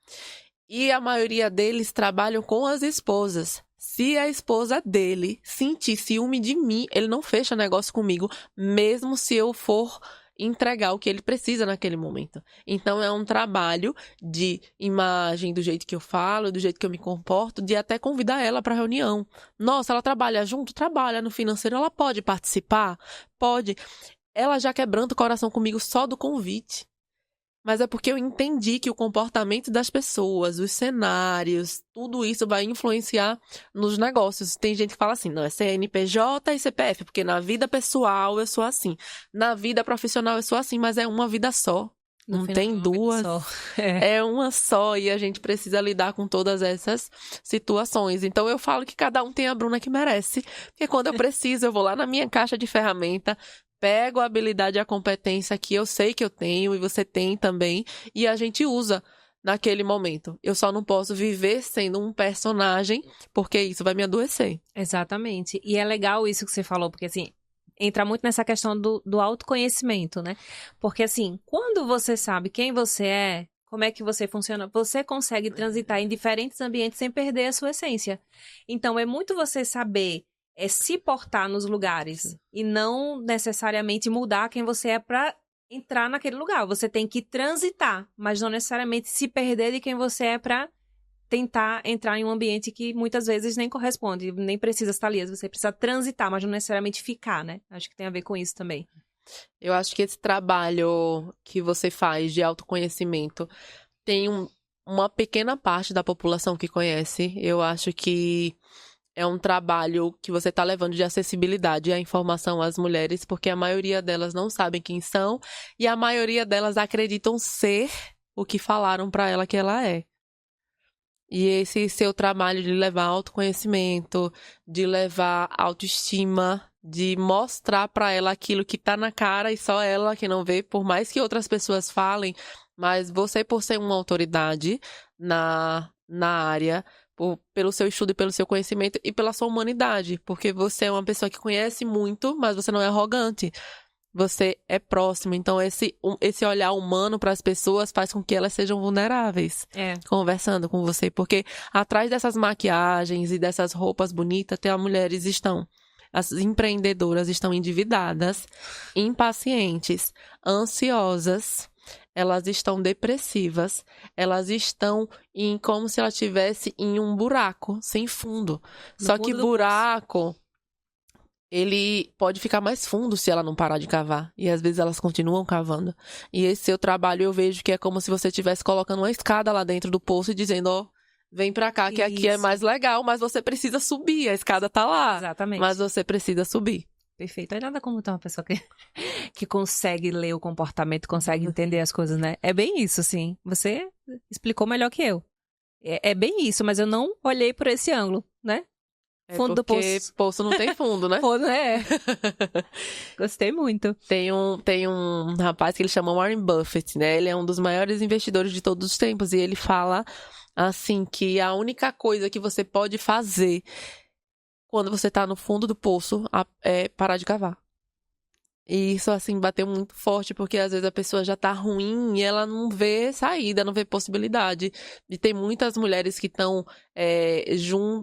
E a maioria deles trabalham com as esposas. Se a esposa dele sentir ciúme de mim, ele não fecha negócio comigo, mesmo se eu for entregar o que ele precisa naquele momento. Então, é um trabalho de imagem, do jeito que eu falo, do jeito que eu me comporto, de até convidar ela para reunião. Nossa, ela trabalha junto? Trabalha no financeiro, ela pode participar? Pode. Ela já quebranta o coração comigo só do convite. Mas é porque eu entendi que o comportamento das pessoas, os cenários, tudo isso vai influenciar nos negócios. Tem gente que fala assim, não, é CNPJ e CPF, porque na vida pessoal eu sou assim. Na vida profissional eu sou assim, mas é uma vida só. Não tem duas. É uma só e a gente precisa lidar com todas essas situações. Então eu falo que cada um tem a Bruna que merece. Porque quando eu preciso, eu vou lá na minha caixa de ferramenta, pego a habilidade e a competência que eu sei que eu tenho e você tem também, e a gente usa naquele momento. Eu só não posso viver sendo um personagem, porque isso vai me adoecer. Exatamente. E é legal isso que você falou, porque assim, entra muito nessa questão do autoconhecimento, né? Porque assim, quando você sabe quem você é, como é que você funciona, você consegue transitar em diferentes ambientes sem perder a sua essência. Então, é muito você saber se portar nos lugares e não necessariamente mudar quem você é para entrar naquele lugar. Você tem que transitar, mas não necessariamente se perder de quem você é para tentar entrar em um ambiente que muitas vezes nem corresponde, nem precisa estar ali. Você precisa transitar, mas não necessariamente ficar, né? Acho que tem a ver com isso também. Eu acho que esse trabalho que você faz de autoconhecimento tem uma pequena parte da população que conhece. Eu acho que é um trabalho que você está levando de acessibilidade à informação às mulheres, porque a maioria delas não sabem quem são e a maioria delas acreditam ser o que falaram para ela que ela é. E esse seu trabalho de levar autoconhecimento, de levar autoestima, de mostrar pra ela aquilo que tá na cara e só ela que não vê, por mais que outras pessoas falem, mas você, por ser uma autoridade na área, pelo seu estudo e pelo seu conhecimento e pela sua humanidade, porque você é uma pessoa que conhece muito, mas você não é arrogante. Você é próximo, então esse olhar humano para as pessoas faz com que elas sejam vulneráveis, conversando com você, porque atrás dessas maquiagens e dessas roupas bonitas, as mulheres estão, as empreendedoras estão endividadas, impacientes, ansiosas, elas estão depressivas, elas estão como se ela estivesse em um buraco sem fundo. Só que buraco, ele pode ficar mais fundo se ela não parar de cavar. E às vezes elas continuam cavando. E esse seu trabalho eu vejo que é como se você estivesse colocando uma escada lá dentro do poço e dizendo, ó, vem pra cá que aqui é mais legal, mas você precisa subir. A escada tá lá. Exatamente. Mas você precisa subir. Perfeito. Aí nada como ter uma pessoa que consegue ler o comportamento, consegue entender as coisas, né? É bem isso, assim. Você explicou melhor que eu. É bem isso, mas eu não olhei por esse ângulo, né? Fundo do poço. Porque poço não tem fundo, né? Fundo, Gostei muito. Tem um rapaz que ele chama Warren Buffett, né? Ele é um dos maiores investidores de todos os tempos. E ele fala, assim, que a única coisa que você pode fazer quando você tá no fundo do poço é parar de cavar. E isso, assim, bateu muito forte, porque às vezes a pessoa já tá ruim e ela não vê saída, não vê possibilidade. E tem muitas mulheres que estão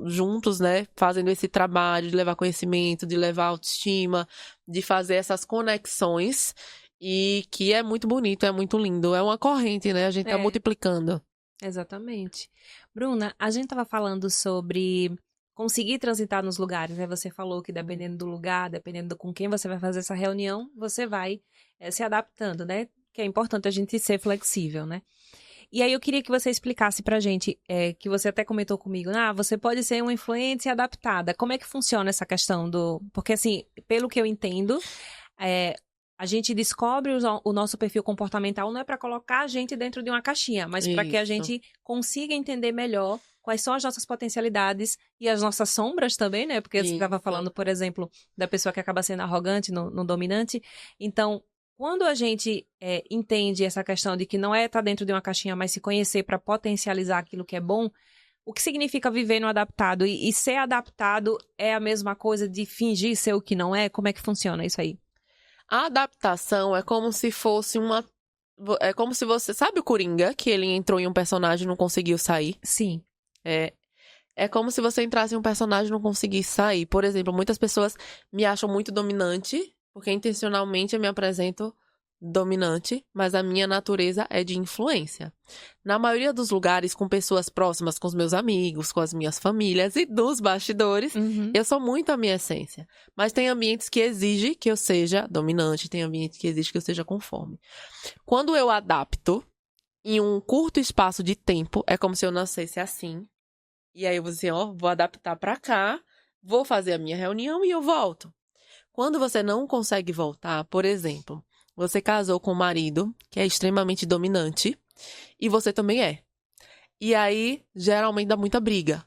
juntos, né, fazendo esse trabalho de levar conhecimento, de levar autoestima, de fazer essas conexões, e que é muito bonito, é muito lindo. É uma corrente, né, a gente tá multiplicando. Exatamente. Bruna, a gente tava falando sobre conseguir transitar nos lugares, né? Você falou que dependendo do lugar, dependendo com quem você vai fazer essa reunião, você vai se adaptando, né? Que é importante a gente ser flexível, né? E aí eu queria que você explicasse pra gente, que você até comentou comigo, você pode ser uma influencer adaptada. Como é que funciona essa questão do... Porque assim, pelo que eu entendo, a gente descobre o nosso perfil comportamental não é pra colocar a gente dentro de uma caixinha, mas para que a gente consiga entender melhor quais são as nossas potencialidades e as nossas sombras também, né? Porque você estava falando, por exemplo, da pessoa que acaba sendo arrogante, no dominante. Então, quando a gente entende essa questão de que não é estar dentro de uma caixinha, mas se conhecer para potencializar aquilo que é bom, o que significa viver no adaptado? E ser adaptado é a mesma coisa de fingir ser o que não é? Como é que funciona isso aí? A adaptação é como se fosse uma... É como se você... Sabe o Coringa? Que ele entrou em um personagem e não conseguiu sair? Sim. É como se você entrasse em um personagem e não conseguisse sair. Por exemplo, muitas pessoas me acham muito dominante, porque intencionalmente eu me apresento dominante, mas a minha natureza é de influência. Na maioria dos lugares, com pessoas próximas, com os meus amigos, com as minhas famílias e dos bastidores, eu sou muito a minha essência. Mas tem ambientes que exigem que eu seja dominante, tem ambientes que exigem que eu seja conforme. Quando eu adapto, em um curto espaço de tempo, é como se eu nascesse assim. E aí eu vou dizer, vou adaptar pra cá, vou fazer a minha reunião e eu volto. Quando você não consegue voltar, por exemplo, você casou com um marido que é extremamente dominante e você também é. E aí, geralmente dá muita briga.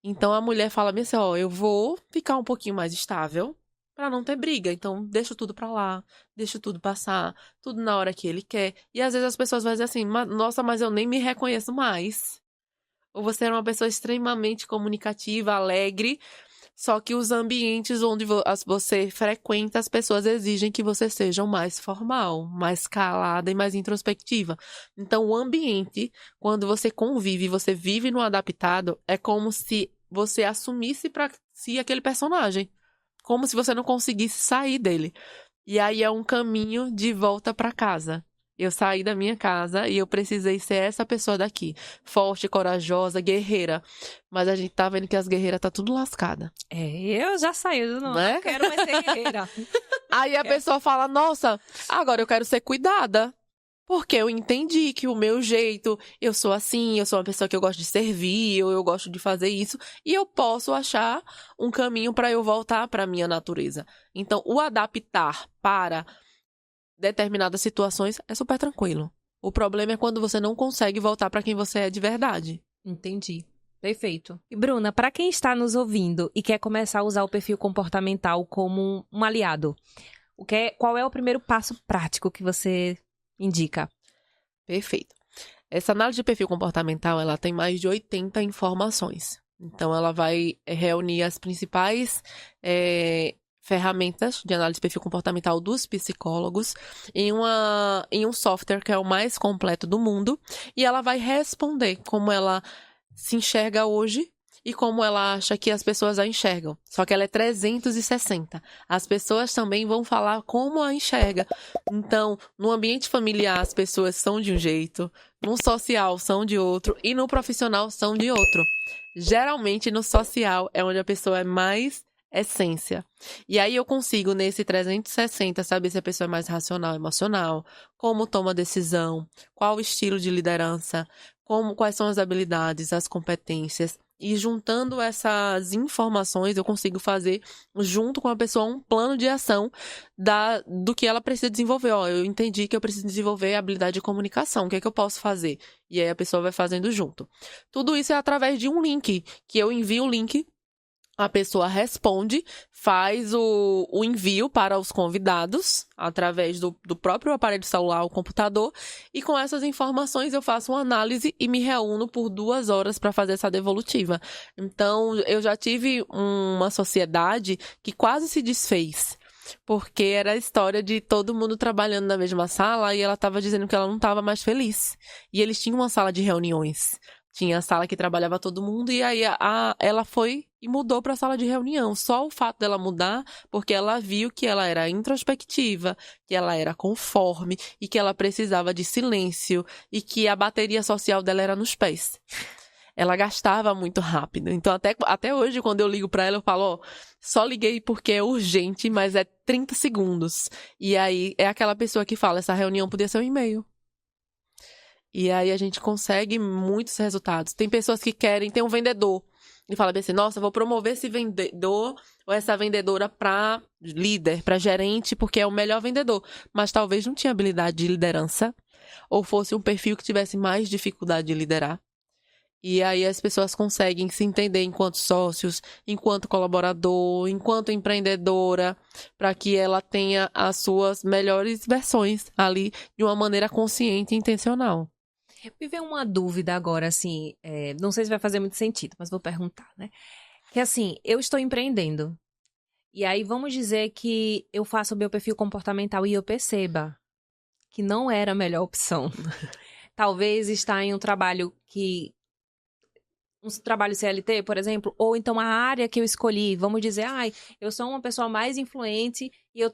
Então a mulher fala assim, eu vou ficar um pouquinho mais estável pra não ter briga. Então, deixa tudo pra lá, deixa tudo passar, tudo na hora que ele quer. E às vezes as pessoas vão dizer assim, nossa, mas eu nem me reconheço mais. Ou você era uma pessoa extremamente comunicativa, alegre, só que os ambientes onde você frequenta, as pessoas exigem que você seja mais formal, mais calada e mais introspectiva. Então, o ambiente, quando você convive, você vive no adaptado, é como se você assumisse pra si aquele personagem. Como se você não conseguisse sair dele. E aí é um caminho de volta pra casa. Eu saí da minha casa e eu precisei ser essa pessoa daqui. Forte, corajosa, guerreira. Mas a gente tá vendo que as guerreiras tá tudo lascada. Eu já saí, eu não quero mais ser guerreira. Aí a pessoa fala, nossa, agora eu quero ser cuidada. Porque eu entendi que o meu jeito, eu sou assim, eu sou uma pessoa que eu gosto de servir, ou eu gosto de fazer isso. E eu posso achar um caminho pra eu voltar pra minha natureza. Então, o adaptar para determinadas situações é super tranquilo. O problema é quando você não consegue voltar pra quem você é de verdade. Entendi. Perfeito. E Bruna, para quem está nos ouvindo e quer começar a usar o perfil comportamental como um aliado, qual é o primeiro passo prático que você indica? Perfeito. Essa análise de perfil comportamental, ela tem mais de 80 informações. Então, ela vai reunir as principais ferramentas de análise de perfil comportamental dos psicólogos em um software que é o mais completo do mundo. E ela vai responder como ela se enxerga hoje e como ela acha que as pessoas a enxergam. Só que ela é 360. As pessoas também vão falar como a enxerga. Então, no ambiente familiar, as pessoas são de um jeito, no social são de outro e no profissional são de outro. Geralmente, no social é onde a pessoa é mais essência. E aí eu consigo, nesse 360, saber se a pessoa é mais racional, emocional, como toma decisão, qual o estilo de liderança, quais são as habilidades, as competências. E juntando essas informações, eu consigo fazer, junto com a pessoa, um plano de ação do que ela precisa desenvolver. Eu entendi que eu preciso desenvolver a habilidade de comunicação. O que é que eu posso fazer? E aí a pessoa vai fazendo junto. Tudo isso é através de um link, que eu envio o link. A pessoa responde, faz o envio para os convidados, através do próprio aparelho celular ou computador, e com essas informações eu faço uma análise e me reúno por 2 horas para fazer essa devolutiva. Então, eu já tive uma sociedade que quase se desfez, porque era a história de todo mundo trabalhando na mesma sala e ela estava dizendo que ela não estava mais feliz. E eles tinham uma sala de reuniões. Tinha a sala que trabalhava todo mundo e aí ela foi e mudou para a sala de reunião. Só o fato dela mudar, porque ela viu que ela era introspectiva, que ela era conforme e que ela precisava de silêncio e que a bateria social dela era nos pés. Ela gastava muito rápido. Então, até hoje, quando eu ligo para ela, eu falo, só liguei porque é urgente, mas é 30 segundos. E aí, é aquela pessoa que fala, essa reunião podia ser um e-mail. E aí a gente consegue muitos resultados. Tem pessoas que tem um vendedor. Ele fala bem assim, nossa, vou promover esse vendedor ou essa vendedora para líder, para gerente, porque é o melhor vendedor. Mas talvez não tinha habilidade de liderança, ou fosse um perfil que tivesse mais dificuldade de liderar. E aí as pessoas conseguem se entender enquanto sócios, enquanto colaborador, enquanto empreendedora, para que ela tenha as suas melhores versões ali de uma maneira consciente e intencional. Me veio uma dúvida agora, assim, não sei se vai fazer muito sentido, mas vou perguntar, né? Que assim, eu estou empreendendo. E aí vamos dizer que eu faço o meu perfil comportamental e eu perceba que não era a melhor opção. Talvez estar em um trabalho um trabalho CLT, por exemplo, ou então a área que eu escolhi, vamos dizer, eu sou uma pessoa mais influente e eu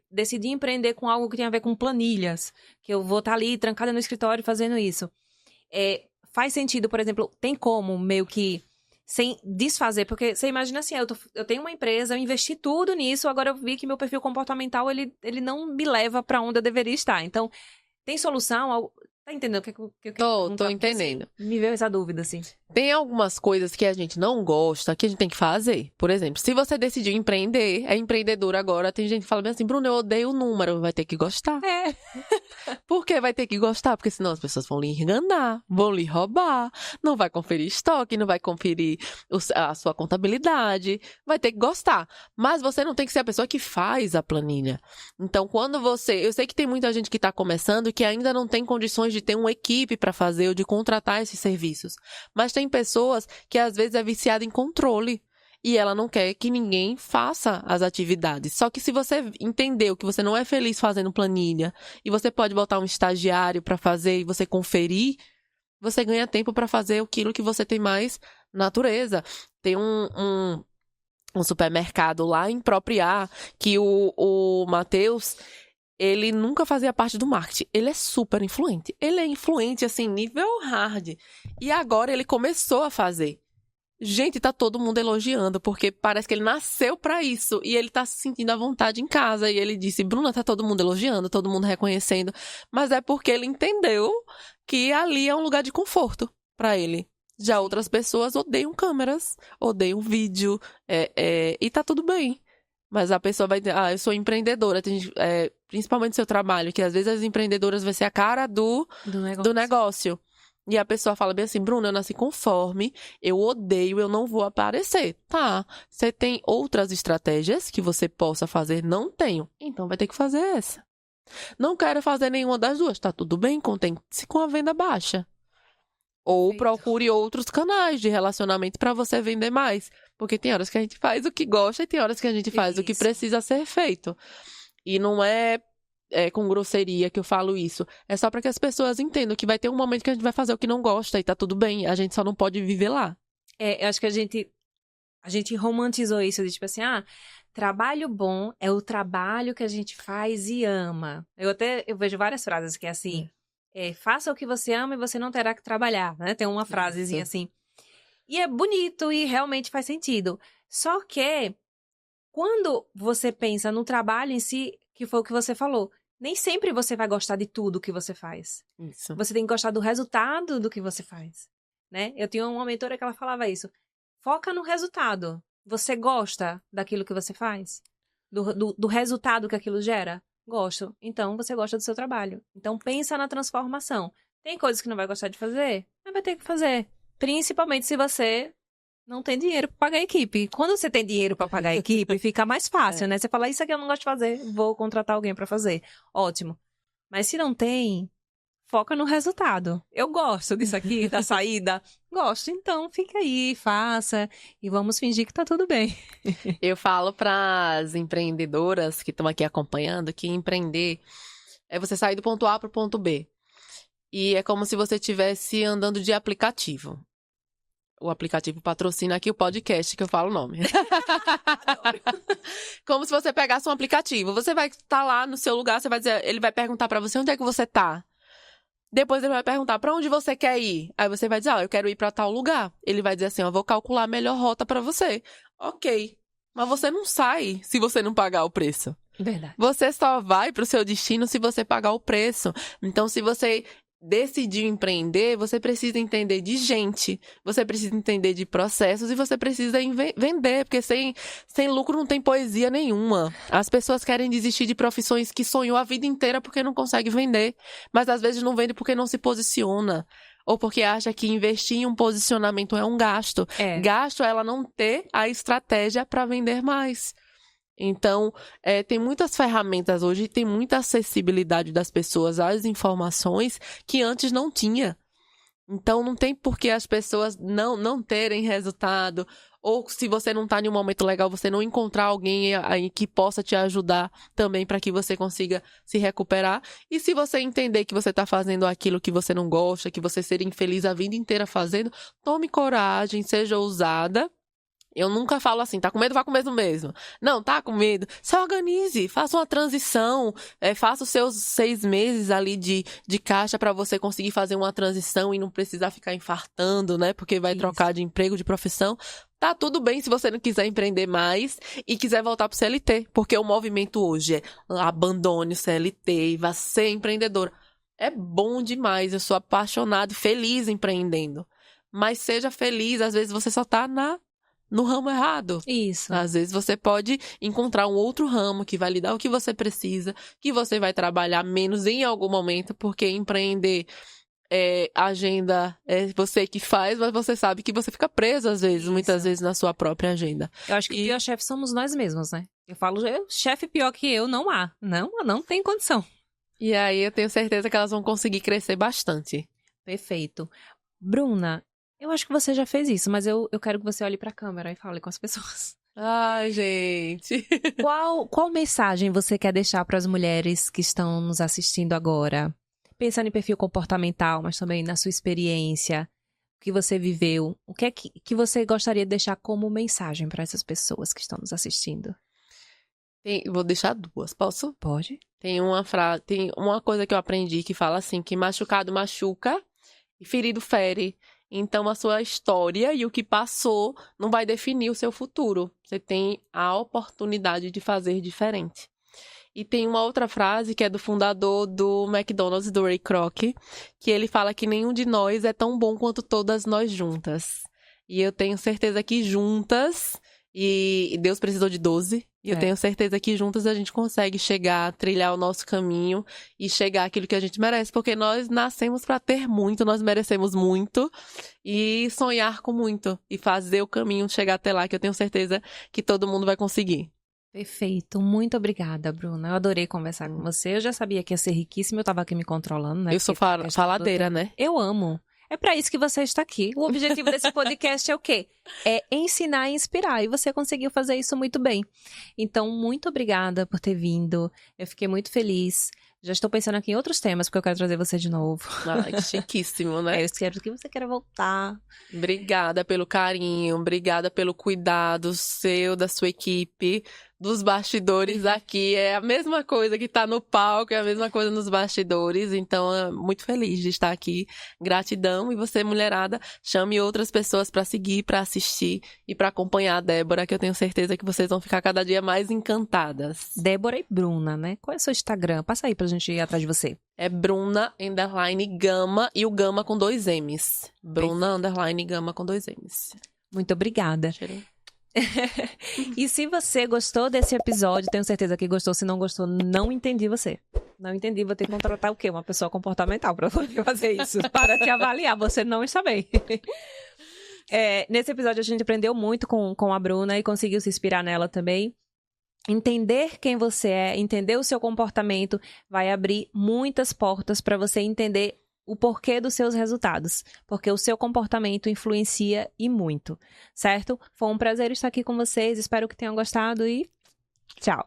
decidi empreender com algo que tem a ver com planilhas, que eu vou estar ali trancada no escritório fazendo isso. Faz sentido, por exemplo, tem como meio que sem desfazer, porque você imagina assim, eu tenho uma empresa, eu investi tudo nisso, agora eu vi que meu perfil comportamental, ele não me leva para onde eu deveria estar. Então, tem solução? Tá entendendo o que Tô entendendo. Me veio essa dúvida, assim. Tem algumas coisas que a gente não gosta, que a gente tem que fazer. Por exemplo, se você decidiu empreender, é empreendedora agora, tem gente que fala bem assim, Bruno, eu odeio o número, vai ter que gostar. Por que vai ter que gostar? Porque senão as pessoas vão lhe enganar, vão lhe roubar, não vai conferir estoque, não vai conferir a sua contabilidade, vai ter que gostar. Mas você não tem que ser a pessoa que faz a planilha. Então, eu sei que tem muita gente que está começando que ainda não tem condições de ter uma equipe para fazer ou de contratar esses serviços. Mas tem pessoas que às vezes é viciada em controle e ela não quer que ninguém faça as atividades. Só que se você entendeu que você não é feliz fazendo planilha e você pode botar um estagiário para fazer e você conferir, você ganha tempo para fazer aquilo que você tem mais natureza. Tem um supermercado lá em Propriá que o Matheus, ele nunca fazia parte do marketing. Ele é super influente. Ele é influente, assim, nível hard. E agora ele começou a fazer. Gente, tá todo mundo elogiando, porque parece que ele nasceu pra isso. E ele tá se sentindo à vontade em casa. E ele disse, Bruna, tá todo mundo elogiando, todo mundo reconhecendo. Mas é porque ele entendeu que ali é um lugar de conforto pra ele. Já outras pessoas odeiam câmeras, odeiam vídeo, e tá tudo bem. Mas a pessoa vai dizer, eu sou empreendedora, principalmente no seu trabalho, que às vezes as empreendedoras vai ser a cara do negócio. E a pessoa fala bem assim, Bruna, eu nasci com fome, eu odeio, eu não vou aparecer. Tá, você tem outras estratégias que você possa fazer? Não tenho. Então vai ter que fazer essa. Não quero fazer nenhuma das duas. Tá tudo bem, contente-se com a venda baixa. Ou Perfeito. procure outros canais de relacionamento para você vender mais. Porque tem horas que a gente faz o que gosta e tem horas que a gente faz o que Isso. precisa ser feito. E não é com grosseria que eu falo isso. É só para que as pessoas entendam que vai ter um momento que a gente vai fazer o que não gosta e tá tudo bem. A gente só não pode viver lá. Eu acho que a gente romantizou isso, de tipo assim, trabalho bom é o trabalho que a gente faz e ama. Eu vejo várias frases que é assim, faça o que você ama e você não terá que trabalhar, né? Tem uma frasezinha assim. E é bonito e realmente faz sentido. Só que, quando você pensa no trabalho em si, que foi o que você falou, nem sempre você vai gostar de tudo que você faz. Isso. Você tem que gostar do resultado do que você faz, né? Eu tinha uma mentora que ela falava isso. Foca no resultado. Você gosta daquilo que você faz? Do resultado que aquilo gera? Gosto. Então, você gosta do seu trabalho. Então, pensa na transformação. Tem coisas que não vai gostar de fazer? Mas vai ter que fazer. Principalmente se você não tem dinheiro para pagar a equipe. Quando você tem dinheiro para pagar a equipe, fica mais fácil, né? Você fala, isso aqui eu não gosto de fazer, vou contratar alguém para fazer. Ótimo. Mas se não tem, foca no resultado. Eu gosto disso aqui, da saída. Gosto, então fica aí, faça e vamos fingir que tá tudo bem. Eu falo para as empreendedoras que estão aqui acompanhando que empreender é você sair do ponto A para o ponto B. E é como se você estivesse andando de aplicativo. O aplicativo patrocina aqui o podcast, que eu falo o nome. Como se você pegasse um aplicativo. Você vai estar lá no seu lugar, você vai dizer, ele vai perguntar pra você onde é que você tá. Depois ele vai perguntar pra onde você quer ir. Aí você vai dizer, eu quero ir pra tal lugar. Ele vai dizer assim, eu vou calcular a melhor rota pra você. Ok. Mas você não sai se você não pagar o preço. Verdade. Você só vai pro seu destino se você pagar o preço. Então, se você decidiu empreender, você precisa entender de gente, você precisa entender de processos e você precisa vender, porque sem lucro não tem poesia nenhuma. As pessoas querem desistir de profissões que sonhou a vida inteira porque não consegue vender, mas às vezes não vende porque não se posiciona. Ou porque acha que investir em um posicionamento é um gasto. Gasto é ela não ter a estratégia para vender mais. Então, tem muitas ferramentas hoje, tem muita acessibilidade das pessoas às informações que antes não tinha. Então, não tem por que as pessoas não terem resultado, ou se você não está em um momento legal, você não encontrar alguém aí que possa te ajudar também para que você consiga se recuperar. E se você entender que você está fazendo aquilo que você não gosta, que você seria infeliz a vida inteira fazendo, tome coragem, seja ousada. Eu nunca falo assim, tá com medo, vá com medo mesmo. Não, tá com medo. Se organize, faça uma transição, faça os seus 6 meses ali de caixa para você conseguir fazer uma transição e não precisar ficar infartando, né? Porque vai trocar de emprego, de profissão. Tá tudo bem se você não quiser empreender mais e quiser voltar pro CLT, porque o movimento hoje é abandone o CLT e vá ser empreendedora. É bom demais, eu sou apaixonada e feliz empreendendo. Mas seja feliz, às vezes você só tá no ramo errado. Isso. Às vezes você pode encontrar um outro ramo que vai lhe dar o que você precisa, que você vai trabalhar menos em algum momento, porque empreender agenda é você que faz, mas você sabe que você fica preso às vezes, muitas vezes na sua própria agenda. Eu acho que o pior chefe somos nós mesmos, né? Eu falo, chefe pior que eu não há. Não tem condição. E aí eu tenho certeza que elas vão conseguir crescer bastante. Perfeito. Bruna, eu acho que você já fez isso, mas eu quero que você olhe pra câmera e fale com as pessoas. Ai, gente. Qual mensagem você quer deixar para as mulheres que estão nos assistindo agora? Pensando em perfil comportamental, mas também na sua experiência, o que você viveu. O que é que você gostaria de deixar como mensagem para essas pessoas que estão nos assistindo? Vou deixar 2, posso? Pode. Tem uma coisa que eu aprendi que fala assim, que machucado machuca e ferido fere. Então, a sua história e o que passou não vai definir o seu futuro. Você tem a oportunidade de fazer diferente. E tem uma outra frase que é do fundador do McDonald's, do Ray Kroc, que ele fala que nenhum de nós é tão bom quanto todas nós juntas. E eu tenho certeza que juntas E Deus precisou de 12. E eu tenho certeza que juntas a gente consegue chegar, trilhar o nosso caminho e chegar àquilo que a gente merece. Porque nós nascemos para ter muito, nós merecemos muito. E sonhar com muito. E fazer o caminho chegar até lá, que eu tenho certeza que todo mundo vai conseguir. Perfeito. Muito obrigada, Bruna. Eu adorei conversar com você. Eu já sabia que ia ser riquíssima, eu tava aqui me controlando, né? Eu sou faladeira, né? Eu amo. É pra isso que você está aqui. O objetivo desse podcast é o quê? É ensinar e inspirar. E você conseguiu fazer isso muito bem. Então, muito obrigada por ter vindo. Eu fiquei muito feliz. Já estou pensando aqui em outros temas, porque eu quero trazer você de novo. Ai, que chiquíssimo, né? Eu espero que você queira voltar. Obrigada pelo carinho, obrigada pelo cuidado seu, da sua equipe, dos bastidores aqui. É a mesma coisa que tá no palco, é a mesma coisa nos bastidores. Então, muito feliz de estar aqui. Gratidão. E você, mulherada, chame outras pessoas pra seguir, pra assistir e pra acompanhar a Débora, que eu tenho certeza que vocês vão ficar cada dia mais encantadas. Débora e Bruna, né? Qual é o seu Instagram? Passa aí pra gente ir atrás de você. É Bruna_Gama e o Gama com 2 M's. Bruna_Gama com 2 M's. Muito obrigada. Cheiro. E se você gostou desse episódio, tenho certeza que gostou. Se não gostou, não entendi você. Não entendi, vou ter que contratar o quê? Uma pessoa comportamental para fazer isso. Para te avaliar, você não está bem. Nesse episódio a gente aprendeu muito com a Bruna e conseguiu se inspirar nela também. Entender quem você é, entender o seu comportamento, vai abrir muitas portas para você entender o porquê dos seus resultados, porque o seu comportamento influencia e muito, certo? Foi um prazer estar aqui com vocês, espero que tenham gostado e tchau!